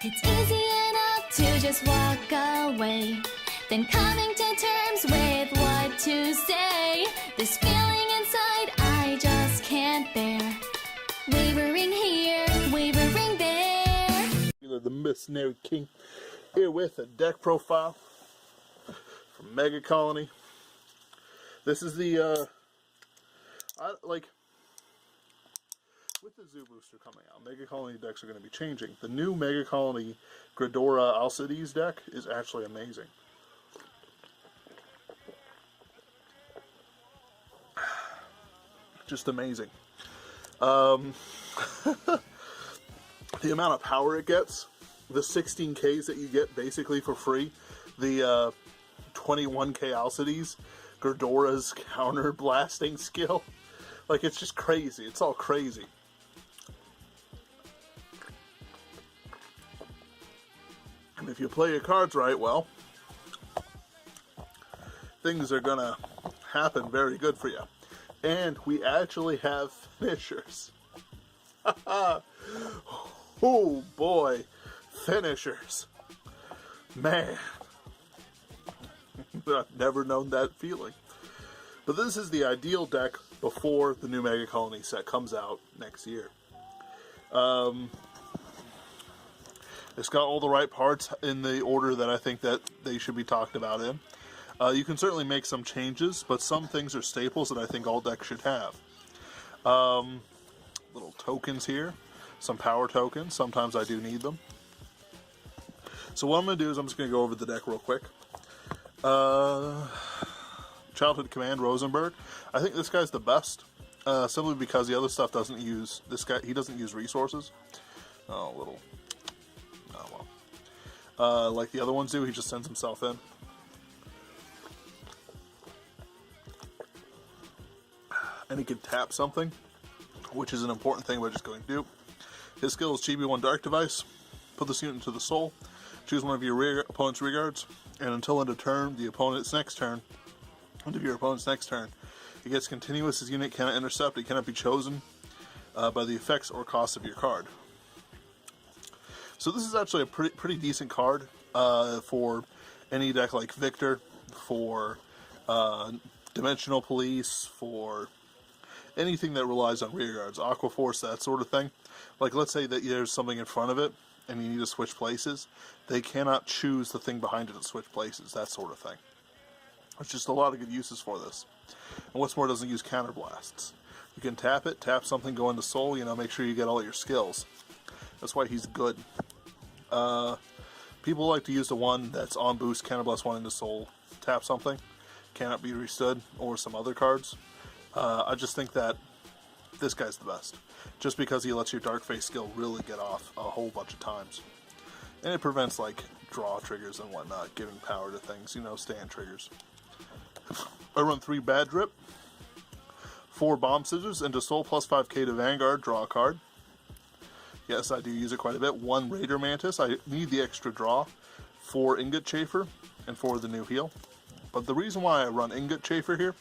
It's easy enough to just walk away, then coming to terms with what to say. This feeling inside I just can't bear, wavering here, wavering there. The Missionary King here with a deck profile from Megacolony. This is the with the Zoo Booster coming out, Megacolony decks are going to be changing. The new Megacolony Ghidorah Alcides deck is actually amazing. Just amazing. The amount of power it gets, the 16Ks that you get basically for free, the 21K Alcides, Ghidorah's counter blasting skill, like, it's just crazy. It's all crazy. And if you play your cards right, well, things are gonna happen very good for you. And we actually have finishers. Oh boy, finishers. Man, I've never known that feeling. But this is the ideal deck before the new Megacolony set comes out next year. It's got all the right parts in the order that I think that they should be talked about in. You can certainly make some changes, but some things are staples that I think all decks should have. Little tokens here, some power tokens. Sometimes I do need them. So what I'm going to do is I'm just going to go over the deck real quick. Childhood Command Rosenberg. I think this guy's the best, simply because the other stuff doesn't use this guy. He doesn't use resources. Oh, little. Oh well. Like the other ones do, he just sends himself in. And he can tap something, which is an important thing we're just going to do. His skill is Chibi-1 Dark Device. Put this unit into the soul. Choose one of your opponent's rear guards, and until end of turn, the opponent's next turn, end of your opponent's next turn, it gets continuous. His unit cannot intercept. It cannot be chosen by the effects or cost of your card. So this is actually a pretty decent card for any deck like Victor, for Dimensional Police, for anything that relies on rear guards, Aqua Force, that sort of thing. Like, let's say that there's something in front of it and you need to switch places. They cannot choose the thing behind it to switch places, that sort of thing. There's just a lot of good uses for this. And what's more, it doesn't use counter blasts. You can tap it, tap something, go into soul, make sure you get all your skills. That's why he's good. People like to use the one that's on boost, counter blast one into soul, tap something, cannot be restood, or some other cards. I just think that this guy's the best, just because he lets your Darkface skill really get off a whole bunch of times. And it prevents, like, draw triggers and whatnot, giving power to things, stand triggers. I run 3 Bad Drip, 4 Bomb Scissors, into Soul, plus 5k to Vanguard, draw a card. Yes, I do use it quite a bit. 1 Raider Mantis. I need the extra draw for Ingot Chafer and for the new heal. But the reason why I run Ingot Chafer here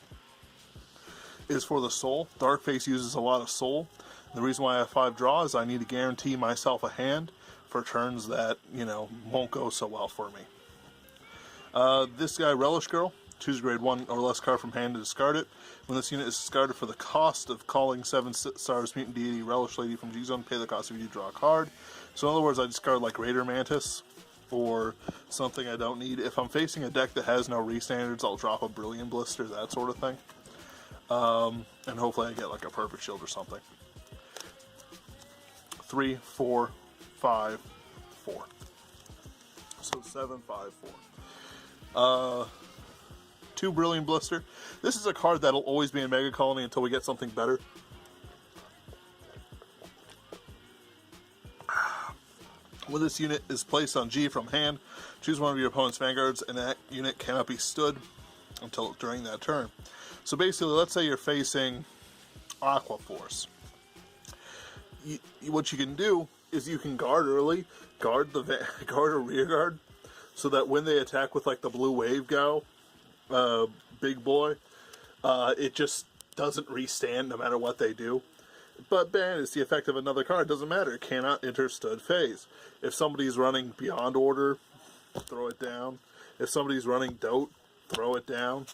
is for the soul. Darkface uses a lot of soul. The reason why I have 5 draws is I need to guarantee myself a hand for turns that, won't go so well for me. This guy, Relish Girl. Choose a grade 1 or less card from hand to discard it. When this unit is discarded for the cost of calling 7 stars Mutant Deity Relish Lady from G-Zone, pay the cost if you draw a card. So in other words, I discard like Raider Mantis or something I don't need. If I'm facing a deck that has no restandards, I'll drop a Brilliant Blister, that sort of thing. And hopefully I get like a Perfect Shield or something. 3, 4, 5, 4. So 7, 5, 4. 2 Brilliant Blister. This is a card that'll always be in Megacolony until we get something better. When this unit is placed on G from hand, choose one of your opponent's vanguards, and that unit cannot be stood until during that turn. So basically, let's say you're facing Aqua Force. What you can do is you can guard early, guard a rear guard, so that when they attack with like the blue wave go, big boy, it just doesn't restand no matter what they do. But ban is the effect of another card. Doesn't matter. It cannot enter stud phase. If somebody's running Beyond Order, throw it down. If somebody's running Dote, throw it down.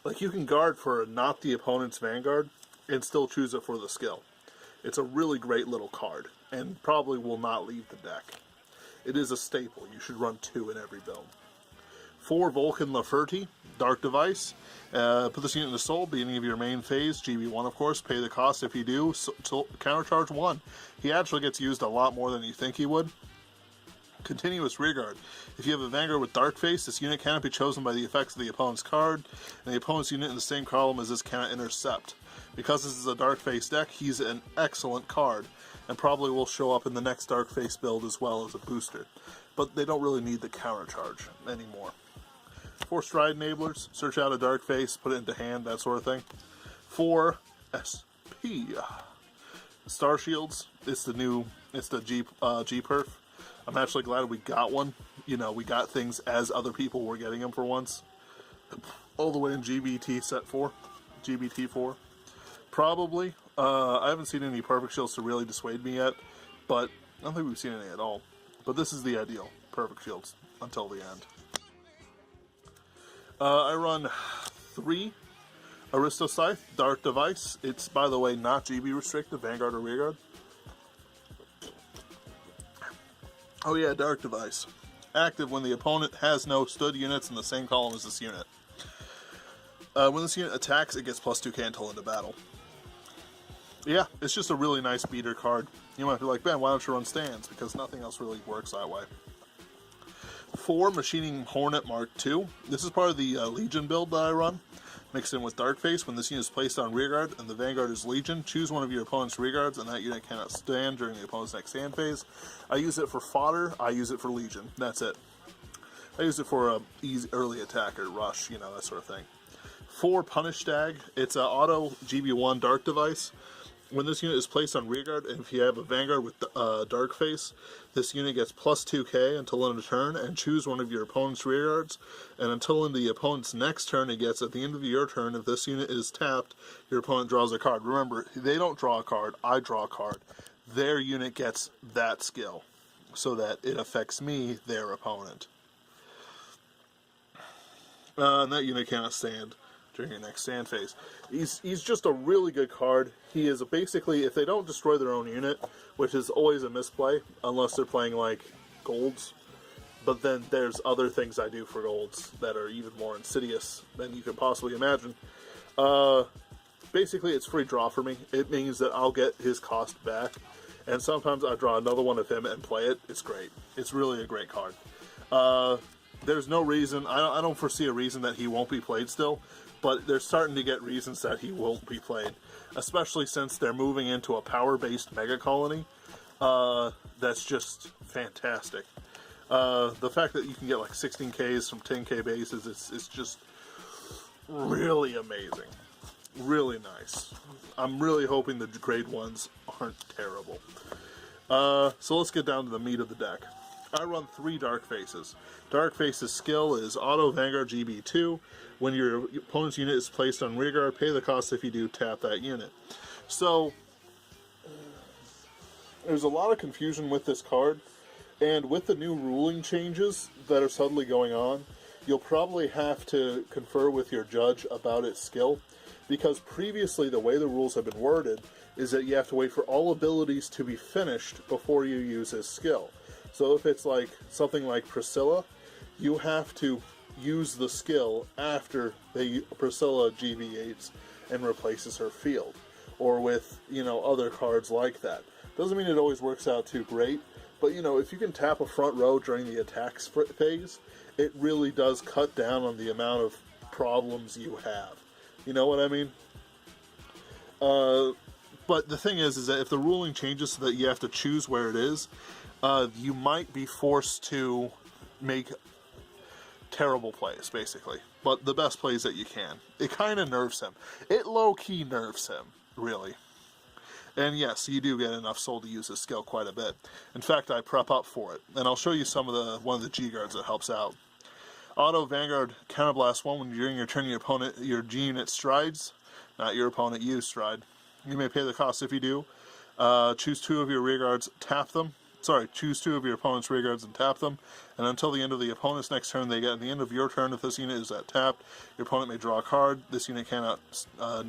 Like, you can guard for not the opponent's Vanguard and still choose it for the skill. It's a really great little card, and probably will not leave the deck. It is a staple. You should run 2 in every build. 4 Vulcan Laferty, Dark Device. Put this unit in the soul, beginning of your main phase, GB1 of course, pay the cost if you do, countercharge 1. He actually gets used a lot more than you think he would. Continuous Rearguard. If you have a Vanguard with Darkface, this unit cannot be chosen by the effects of the opponent's card, and the opponent's unit in the same column as this cannot intercept. Because this is a Darkface deck, he's an excellent card, and probably will show up in the next Darkface build as well as a booster. But they don't really need the countercharge anymore. 4 Stride Enablers, search out a Darkface, put it into hand, that sort of thing. 4 SP. Star Shields, it's the G-Perf. I'm actually glad we got one. You know, we got things as other people were getting them for once. All the way in GBT set 4. GBT 4. Probably. I haven't seen any Perfect Shields to really dissuade me yet, but I don't think we've seen any at all. But this is the ideal. Perfect Shields until the end. I run 3 Aristo Scythe, Dark Device. It's, by the way, not GB restricted, Vanguard or Rearguard. Oh yeah, Dark Device. Active when the opponent has no stud units in the same column as this unit. When this unit attacks, it gets plus 2k until end of battle. Yeah, it's just a really nice beater card. You might be like, Ben, why don't you run stands? Because nothing else really works that way. 4 Machining Hornet Mark II. This is part of the Legion build that I run. Mixed in with Darkface. When this unit is placed on Rearguard and the Vanguard is Legion, choose one of your opponent's Rearguards and that unit cannot stand during the opponent's next stand phase. I use it for fodder, I use it for Legion. That's it. I use it for easy early attacker, rush, you know, that sort of thing. 4 Punish Stag. It's an auto GB1 Dark Device. When this unit is placed on Rearguard, and if you have a Vanguard with Darkface, this unit gets plus 2k until end of turn, and choose one of your opponent's Rearguards, and until in the opponent's next turn, it gets at the end of your turn, if this unit is tapped, your opponent draws a card. Remember, they don't draw a card, I draw a card. Their unit gets that skill, so that it affects me, their opponent. And that unit cannot stand during your next stand phase. He's just a really good card. He is basically, if they don't destroy their own unit, which is always a misplay, unless they're playing like golds, but then there's other things I do for golds that are even more insidious than you could possibly imagine. Basically, it's free draw for me. It means that I'll get his cost back, and sometimes I draw another one of him and play it. It's great. It's really a great card. There's no reason, I don't foresee a reason that he won't be played still, but they're starting to get reasons that he won't be played, especially since they're moving into a power-based Megacolony. That's just fantastic. The fact that you can get like 16Ks from 10K bases, it's just really amazing. Really nice. I'm really hoping the grade 1s aren't terrible. So let's get down to the meat of the deck. I run 3 Darkfaces. Darkface's skill is Auto Vanguard GB2. When your opponent's unit is placed on Rearguard, pay the cost if you do tap that unit. So, there's a lot of confusion with this card, and with the new ruling changes that are suddenly going on, you'll probably have to confer with your judge about its skill, because previously the way the rules have been worded is that you have to wait for all abilities to be finished before you use his skill. So if it's like something like Priscilla, you have to use the skill after Priscilla GV8s and replaces her field. Or with, you know, other cards like that. Doesn't mean it always works out too great, but you know, if you can tap a front row during the attacks phase, it really does cut down on the amount of problems you have. You know what I mean? But the thing is that if the ruling changes so that you have to choose where it is, you might be forced to make terrible plays, basically. But the best plays that you can. It kind of nerfs him. It low-key nerfs him, really. And yes, you do get enough soul to use his skill quite a bit. In fact, I prep up for it. And I'll show you one of the G-Guards that helps out. Auto Vanguard Counterblast 1, when during your turn your G-Unit strides. Not your opponent, you stride. You may pay the cost if you do. Choose 2 of your rear guards, tap them. Sorry, choose 2 of your opponent's rear guards and tap them. And until the end of the opponent's next turn, they get at the end of your turn, if this unit is at tapped, your opponent may draw a card. This unit cannot stand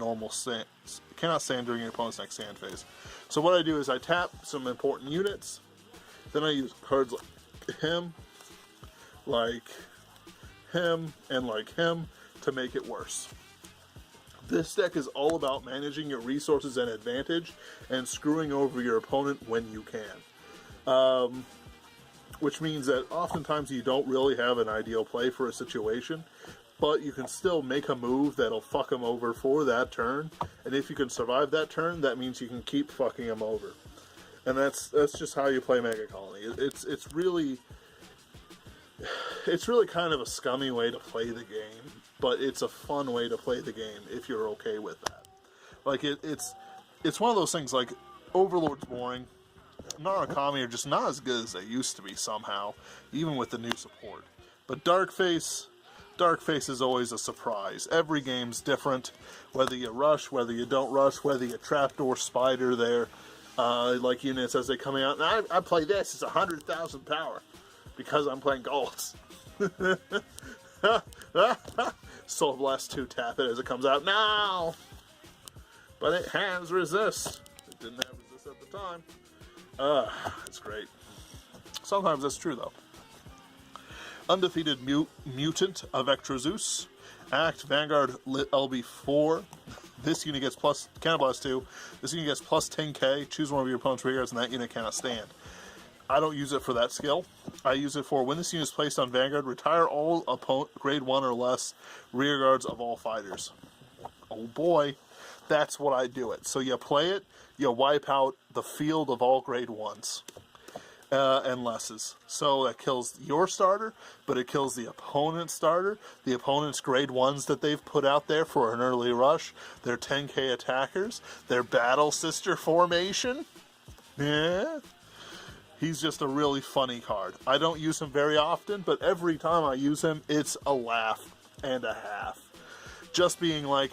during your opponent's next stand phase. So what I do is I tap some important units. Then I use cards like him, and like him to make it worse. This deck is all about managing your resources and advantage and screwing over your opponent when you can. Which means that oftentimes you don't really have an ideal play for a situation, but you can still make a move that'll fuck them over for that turn. And if you can survive that turn, that means you can keep fucking them over. And that's just how you play Megacolony. It's really kind of a scummy way to play the game, but it's a fun way to play the game if you're okay with that. Like it's one of those things like Overlord's boring. Narukami are just not as good as they used to be somehow, even with the new support. But Darkface is always a surprise. Every game's different, whether you rush, whether you don't rush, whether you trapdoor spider there, like units as they come out. And I play this, it's 100,000 power, because I'm playing golds. Soul Blast 2, tap it as it comes out. No! But it has resist. It didn't have resist at the time. It's great. Sometimes that's true, though. Undefeated Mutant of Zeus. Act Vanguard LB4. This unit gets plus Counterblast 2. This unit gets plus 10k. Choose one of your opponent's rear guards, and that unit cannot stand. I don't use it for that skill. I use it for when this unit is placed on Vanguard, retire all grade 1 or less rear guards of all fighters. Oh boy, that's what I do it. So you play it, you wipe out the field of all grade 1s and lesses. So that kills your starter, but it kills the opponent's starter, the opponent's grade 1s that they've put out there for an early rush, their 10k attackers, their battle sister formation. Yeah. He's just a really funny card. I don't use him very often, but every time I use him, it's a laugh and a half. Just being like,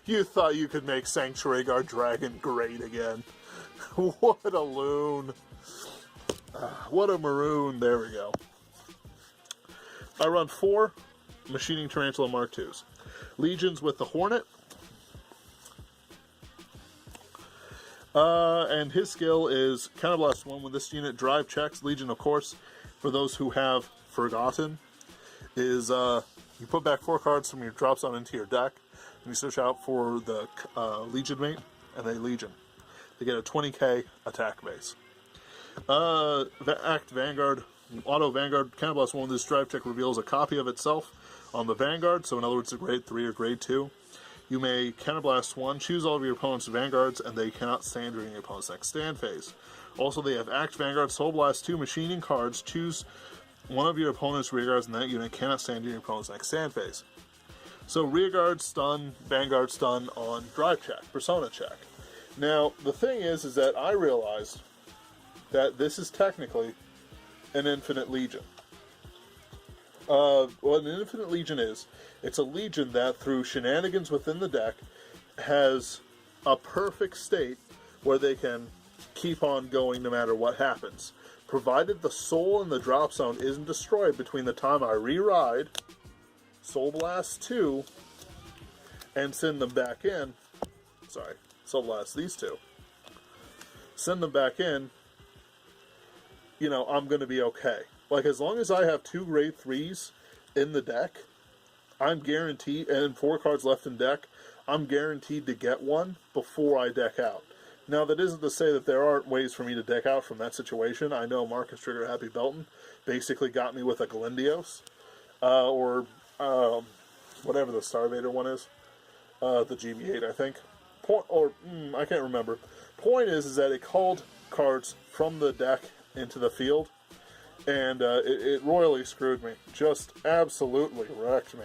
you thought you could make Sanctuary Guard Dragon great again. What a loon. What a maroon. There we go. I run 4 Machining Tarantula Mark IIs. Legions with the Hornet. And his skill is Counterblast 1 when this unit drive checks. Legion, of course, for those who have forgotten, is you put back 4 cards from your drop zone into your deck, and you search out for the Legion mate, and they Legion. They get a 20k attack base. Act Vanguard, Auto Vanguard, Counterblast 1 when this drive check reveals a copy of itself on the Vanguard, so in other words, a grade 3 or grade 2. You may Counterblast 1, choose all of your opponent's Vanguards, and they cannot stand during your opponent's next stand phase. Also, they have Act Vanguard, Soul Blast 2, Machining cards, choose one of your opponent's rear guards, and that unit cannot stand during your opponent's next stand phase. So, rear guard stun, Vanguard stun on drive check, persona check. Now, the thing is that I realized that this is technically an Infinite Legion. What an Infinite Legion is, it's a Legion that, through shenanigans within the deck, has a perfect state where they can keep on going no matter what happens. Provided the soul in the drop zone isn't destroyed between the time I re-ride, Soul Blast 2, and send them back in. Sorry, Soul Blast these 2. Send them back in, you know, I'm going to be okay. Like, as long as I have 2 grade 3s in the deck, I'm guaranteed, and 4 cards left in deck, I'm guaranteed to get one before I deck out. Now, that isn't to say that there aren't ways for me to deck out from that situation. I know Marcus Trigger Happy Belton basically got me with a Galindios, or whatever the Starvader one is, the GB8, I think. I can't remember. Point is that it called cards from the deck into the field, and it royally screwed me. Just absolutely wrecked me.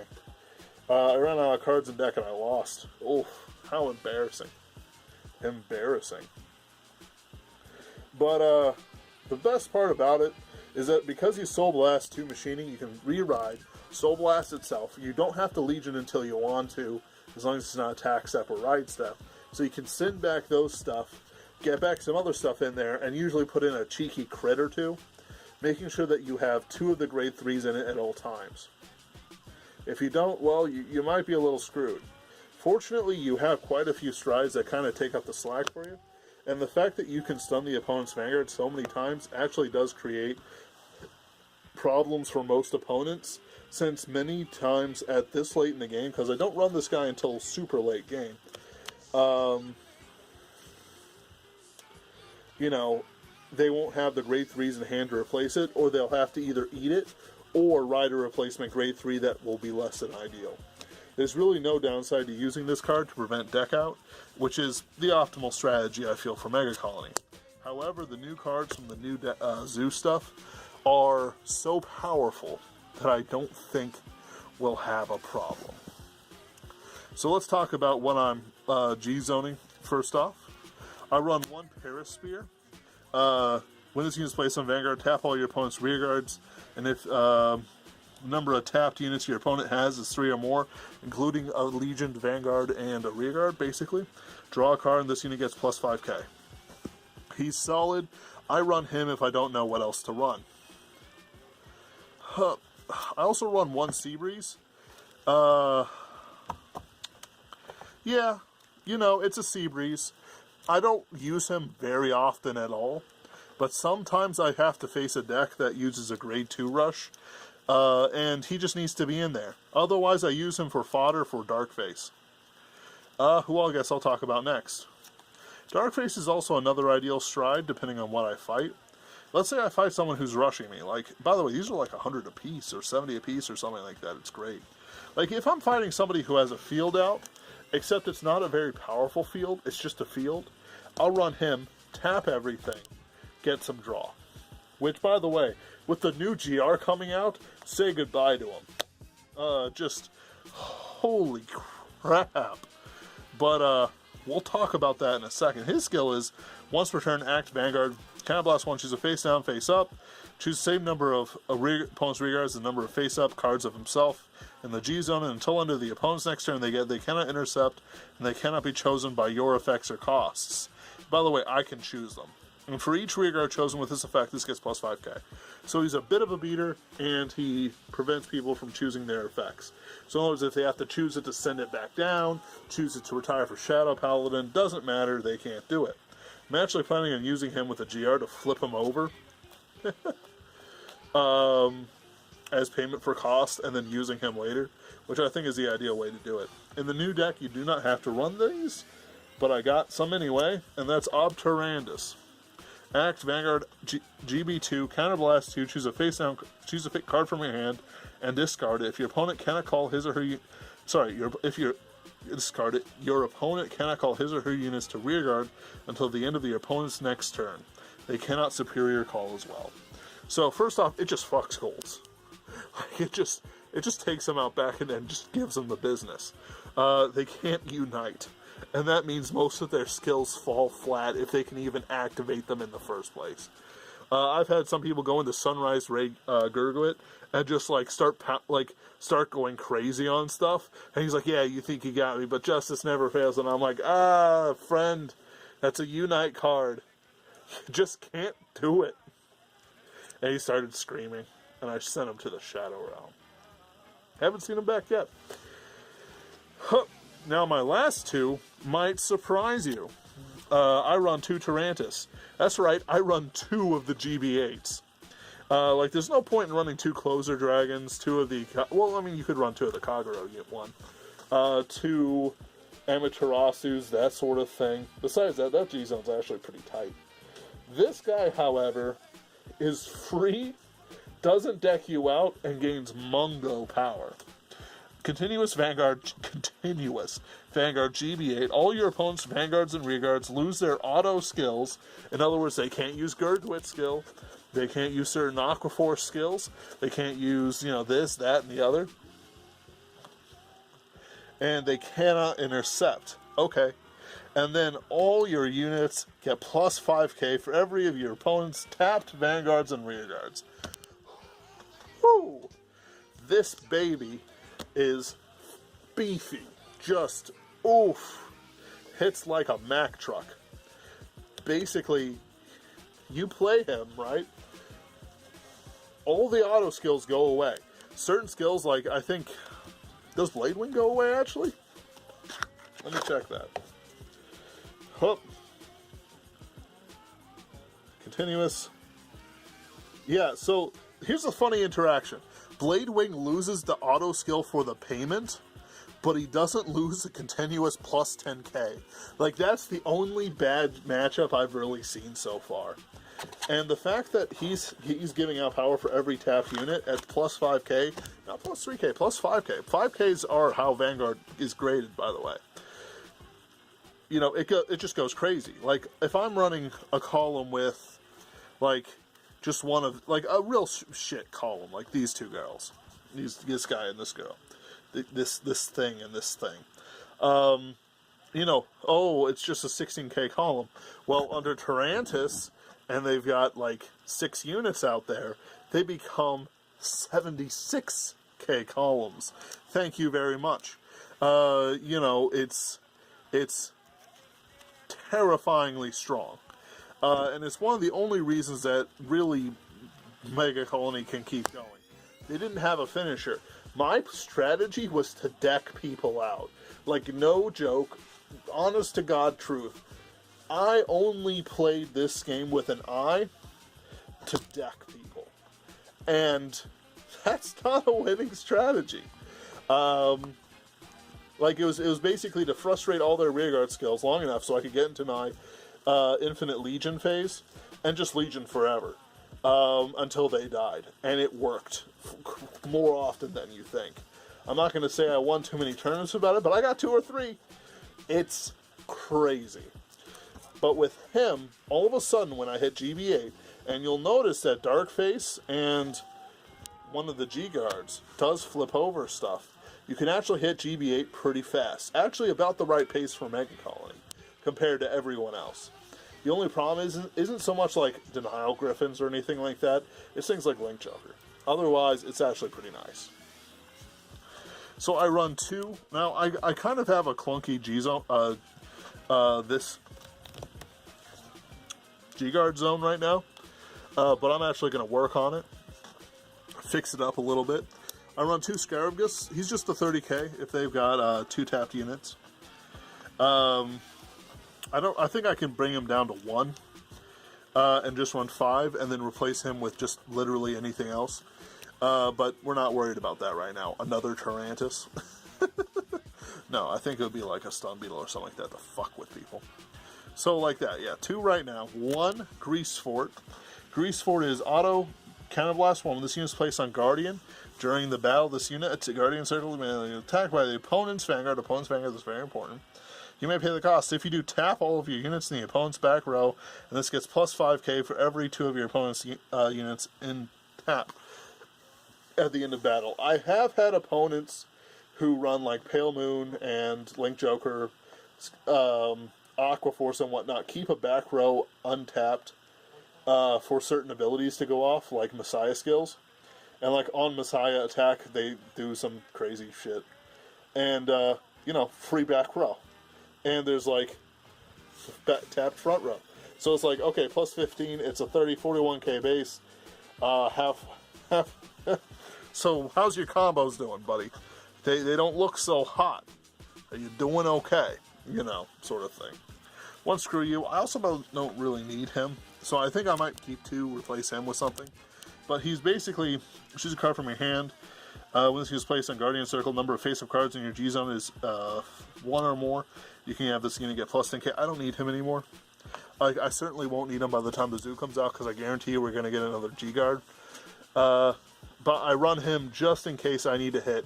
I ran out of cards in deck and I lost. Oh, how embarrassing. Embarrassing. But the best part about it is that because you Soul Blast 2 Machining, you can re-ride Soul Blast itself. You don't have to Legion until you want to. as long as it's not attack step or ride step. So you can send back those stuff, get back some other stuff in there, and usually put in a cheeky crit or two, making sure that you have 2 of the grade 3s in it at all times. If you don't, well, you might be a little screwed. Fortunately, you have quite a few strides that kind of take up the slack for you, and the fact that you can stun the opponent's Vanguard so many times actually does create problems for most opponents, since many times at this late in the game, because I don't run this guy until super late game, you know, they won't have the grade 3s in hand to replace it, or they'll have to either eat it or ride a replacement grade 3 that will be less than ideal. There's really no downside to using this card to prevent deck out, which is the optimal strategy, I feel, for Megacolony. However, the new cards from the new Zoo stuff are so powerful that I don't think we'll have a problem. So let's talk about what I'm G-zoning first off. I run 1 Paris Spear. When this unit is placed on Vanguard, tap all your opponent's rear guards, and if number of tapped units your opponent has is 3 or more, including a Legioned Vanguard and a rear guard, basically, draw a card and this unit gets plus 5k. He's solid. I run him if I don't know what else to run. I also run 1 Seabreeze. Yeah, you know, it's a Seabreeze. I don't use him very often at all, but sometimes I have to face a deck that uses a grade 2 rush, and he just needs to be in there. Otherwise, I use him for fodder for Darkface, who I guess I'll talk about next. Darkface is also another ideal stride, depending on what I fight. Let's say I fight someone who's rushing me. Like, by the way, these are like 100 apiece, or 70 apiece, or something like that. It's great. Like, if I'm fighting somebody who has a field out, except it's not a very powerful field, it's just a field, I'll run him, tap everything, get some draw. Which, by the way, with the new GR coming out, say goodbye to him. Just, holy crap. But, we'll talk about that in a second. His skill is, once per turn, act Vanguard, Counterblast 1, choose a face down, face up, choose the same number of opponent's rear guards as the number of face up cards of himself in the G zone, and until under the opponent's next turn they cannot intercept, and they cannot be chosen by your effects or costs. By the way, I can choose them. And for each rear guard chosen with this effect, this gets plus 5k. So he's a bit of a beater, and he prevents people from choosing their effects. So in other words, if they have to choose it to send it back down, choose it to retire for Shadow Paladin, doesn't matter, they can't do it. I'm actually planning on using him with a GR to flip him over as payment for cost, and then using him later, which I think is the ideal way to do it. In the new deck, you do not have to run these, but I got some anyway, and that's Obturandus. Act Vanguard GB2, Counterblast 2, choose a card from your hand, and discard it. If your opponent cannot call his or her discard it, your opponent cannot call his or her units to rearguard until the end of the opponent's next turn. They cannot superior call as well. So first off, it just fucks golds. It just takes them out back and then just gives them the business. They can't unite, and that means most of their skills fall flat if they can even activate them in the first place. I've had some people go into Sunrise Ray Gurglet and just like start going crazy on stuff, and he's like, "Yeah, you think you got me, but justice never fails." And I'm like, friend, that's a unite card. You just can't do it. And he started screaming, and I sent him to the Shadow Realm. Haven't seen him back yet. Now my last 2 might surprise you. I run 2 Tarantus. That's right, I run 2 of the GB8s. There's no point in running 2 Closer Dragons, 2 of the... Well, I mean, you could run 2 of the Kagero, you get 1. 2 Amaterasu's, that sort of thing. Besides that G-Zone's actually pretty tight. This guy, however, is free, doesn't deck you out, and gains Mungo power. Continuous Vanguard GB8. All your opponent's Vanguards and Rearguards lose their auto skills. In other words, they can't use Gurgwit's skill. They can't use certain Aquaforce skills. They can't use, this, that, and the other. And they cannot intercept. Okay. And then all your units get plus 5k for every of your opponent's tapped Vanguards and Rearguards. Whew! This baby is beefy. just, oof, hits like a Mack truck. Basically, you play him, right? All the auto skills go away. Certain skills, like, I think, does Blade Wing go away, actually? Let me check that. Hup. Continuous. Yeah, so here's a funny interaction. Blade Wing loses the auto skill for the payment, but he doesn't lose the continuous plus 10k. Like, that's the only bad matchup I've really seen so far. And the fact that he's giving out power for every tapped unit at plus 5k, not plus 3k, plus 5k. 5ks are how Vanguard is graded, by the way. You know, it just goes crazy. Like, if I'm running a column with, like, just one of, like, a real shit column, like these two girls, this guy and this girl, this thing and this thing, you know, oh, it's just a 16k column. Well, under Tarantus, and they've got like 6 units out there, they become 76k columns. Thank you very much. You know, it's terrifyingly strong. And it's one of the only reasons that really Megacolony can keep going. They didn't have a finisher. My strategy was to deck people out. Like, no joke, honest to God truth. I only played this game with an eye to deck people. And that's not a winning strategy. Like, it was basically to frustrate all their rearguard skills long enough so I could get into my Infinite Legion phase and just Legion forever until they died. And it worked more often than you think. I'm not going to say I won too many tournaments about it, but I got 2 or 3. It's crazy. But with him, all of a sudden when I hit GB8, and you'll notice that Darkface and one of the G-Guards does flip over stuff, you can actually hit GB8 pretty fast. Actually about the right pace for Megacolony compared to everyone else. The only problem isn't so much like Denial Griffins or anything like that. It's things like Link Joker. Otherwise, it's actually pretty nice. So I run 2. Now, I kind of have a clunky G-Zone, this G-Guard zone right now. But I'm actually going to work on it. Fix it up a little bit. I run 2 Scarabgus. He's just a 30k if they've got 2 tapped units. I think I can bring him down to 1 and just run 5 and then replace him with just literally anything else. But we're not worried about that right now. Another Tarantus. No, I think it would be like a Stun Beetle or something like that to fuck with people. So like that, yeah. 2 right now. 1 Grease Fort. Grease Fort is auto Counterblast 1. When this unit is placed on Guardian, during the battle, this unit at Guardian Circle may be attacked by the opponent's Vanguard. Opponent's Vanguard is very important. You may pay the cost. If you do, tap all of your units in the opponent's back row, and this gets plus 5k for every 2 of your opponent's units in tap at the end of battle. I have had opponents who run like Pale Moon and Link Joker, Aqua Force and whatnot, keep a back row untapped for certain abilities to go off, like Messiah skills. And like on Messiah attack, they do some crazy shit. And, you know, free back row. And there's like tapped front row. So it's like, okay, plus 15, it's a 41k base. Half. So how's your combos doing, buddy? They don't look so hot. Are you doing okay? You know, sort of thing. 1 Screw You. I also don't really need him. So I think I might keep 2, replace him with something. But he's basically, choose a card from your hand. When this is placed on Guardian Circle, number of face-up cards in your G-Zone is 1 or more. You can have this unit get plus 10k. I don't need him anymore. I certainly won't need him by the time the Zoo comes out, because I guarantee you we're going to get another G-Guard. But I run him just in case I need to hit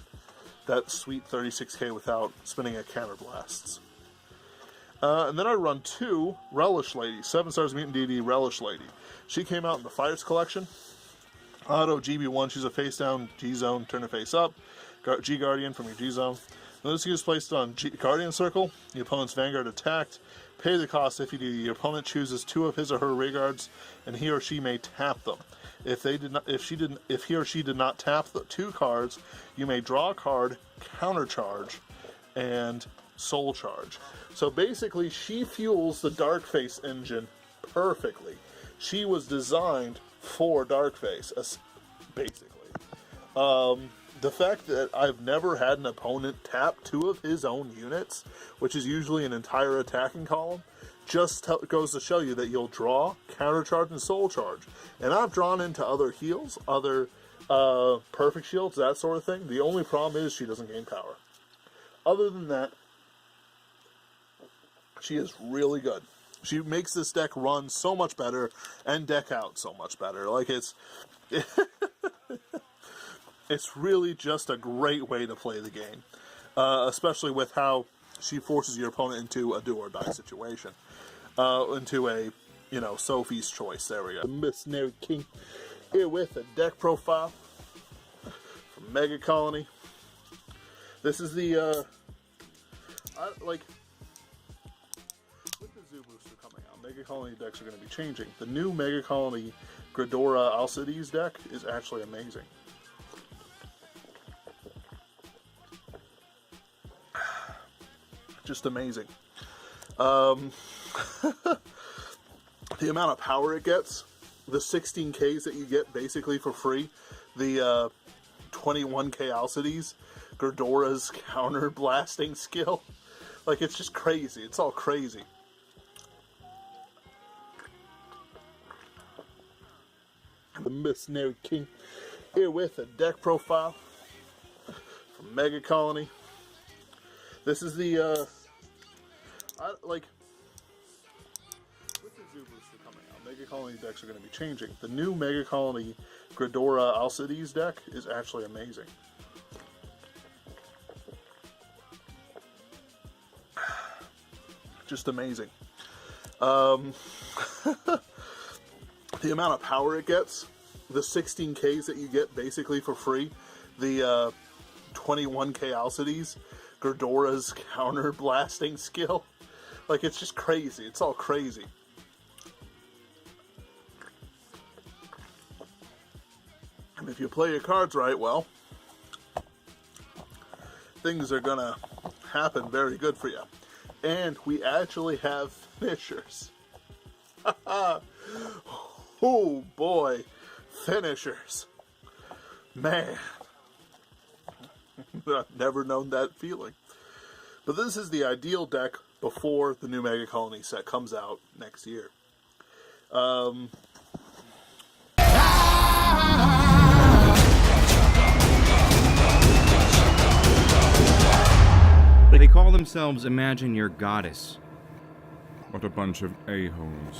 that sweet 36k without spinning a Counterblasts. And then I run 2 Relish Lady, 7 stars Mutant DD Relish Lady. She came out in the Fires collection. Auto GB1, she's a face down G-Zone, turn her face up. G-Guardian from your G-Zone. When this is placed on Guardian Circle, the opponent's Vanguard attacked. Pay the cost if you do. Your opponent chooses 2 of his or her rearguards, and he or she may tap them. If he or she did not tap the 2 cards, you may draw a card, countercharge, and Soul Charge. So basically, she fuels the Darkface engine perfectly. She was designed for Darkface, basically. The fact that I've never had an opponent tap 2 of his own units, which is usually an entire attacking column, just goes to show you that you'll draw, countercharge, and soul charge. And I've drawn into other heals, other perfect shields, that sort of thing. The only problem is she doesn't gain power. Other than that, she is really good. She makes this deck run so much better and deck out so much better. Like, it's it's really just a great way to play the game, especially with how she forces your opponent into a do or die situation, into a, you know, Sophie's Choice. There we go. The Mercenary King here with a deck profile from Megacolony. This is the with the Zoo Booster coming out, Megacolony decks are going to be changing. The new Megacolony Gridora Alcides deck is actually amazing. Just amazing. The amount of power it gets, the 16Ks that you get basically for free, the 21K Alcides, Gridora's counter blasting skill, like, it's just crazy. It's all crazy. The Mercenary King here with a deck profile from Megacolony. This is the with the Zoo Booster coming out, Megacolony decks are going to be changing. The new Megacolony Gridora Alcides deck is actually amazing. Just amazing. The amount of power it gets, the 16Ks that you get basically for free, the 21K Alcides, Gridora's counter blasting skill, like, it's just crazy. It's all crazy. And if you play your cards right, well, things are gonna happen very good for you. And we actually have finishers. Oh boy, finishers. Man. I've never known that feeling. But this is the ideal deck before the new Megacolony set comes out next year. They call themselves Imagine Your Goddess. What a bunch of a-holes.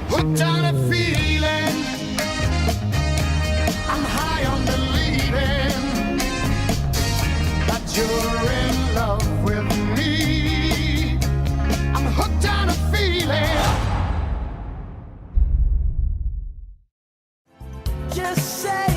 Hooked on a feeling, I'm high on believing that you're in love with me. I'm hooked on a feeling. Just say